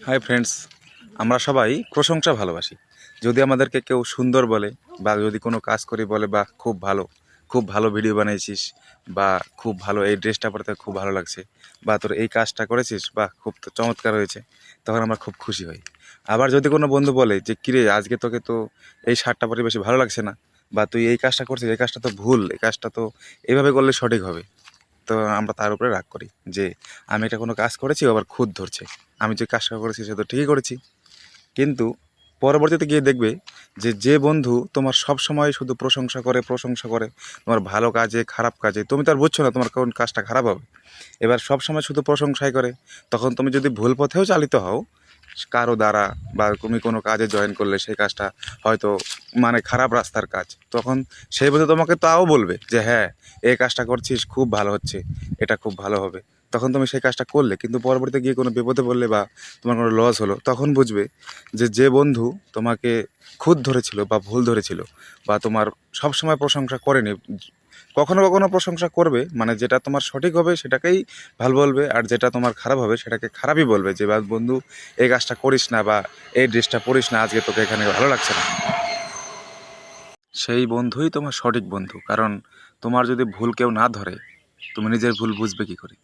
Hi friends, আমরা সবাই প্রশংসা ভালোবাসি। যদি আমাদেরকে কেউ সুন্দর বলে বা যদি কোনো কাজ করি বলে বা খুব ভালো ভিডিও বানিয়েছিস বা খুব ভালো এই ড্রেসটা পরতে খুব ভালো লাগছে বা তোর এই কাজটা করেছিস বা খুব তো চমৎকার হয়েছে, তখন আমরা খুব খুশি হই। আবার যদি কোনো বন্ধু বলে যে কিরে আজকে তোকে তো এই শার্টটা পরে বেশি ভালো লাগছে না, বা তুই এই কাজটা করছিস, এই কাজটা তো ভুল, এই কাজটা তো এইভাবে করলে সঠিক হবে, তো আমরা তার উপরে রাগ করি যে আমি এটা কোনো কাজ করেছি, ও আবার খুঁত ধরছে। আমি যে কাজটা করেছি সে তো ঠিকই করেছি। কিন্তু পরবর্তীতে গিয়ে দেখবে যে যে বন্ধু তোমার সব সময় শুধু প্রশংসা করে তোমার ভালো কাজে খারাপ কাজে, তুমি তো আর বুঝছো না তোমার কোন কাজটা খারাপ হবে। এবার সব সময় শুধু প্রশংসাই করে, তখন তুমি যদি ভুল পথেও চালিত হও কারো দ্বারা, বা তুমি কোনো কাজে জয়েন করলে সেই কাজটা হয়তো মানে খারাপ রাস্তার কাজ, তখন সেই বন্ধু তোমাকে তাও বলবে যে হ্যাঁ, এই কাজটা করছিস খুব ভালো হচ্ছে, এটা খুব ভালো হবে। তখন তুমি সেই কাজটা করলে, কিন্তু পরবর্তীতে গিয়ে কোনো বিপদে পড়লে বা তোমার কোনো লস হলো, তখন বুঝবে যে যে বন্ধু তোমাকে খুঁত ধরেছিল বা ভুল ধরেছিল বা তোমার সব সময় প্রশংসা করেনি, কখনো কখনো প্রশংসা করবে, মানে যেটা তোমার সঠিক হবে সেটাকেই ভালো বলবে, আর যেটা তোমার খারাপ হবে সেটাকে খারাপই বলবে, যে বা বন্ধু এই কাজটা করিস না বা এই ড্রেসটা পরিস না, আজকে তোকে এখানে ভালো লাগছে না। সেই বন্ধুই তোমার সঠিক বন্ধু, কারণ তোমার যদি ভুল কেউ না ধরে তুমি নিজের ভুল বুঝবে কি করে?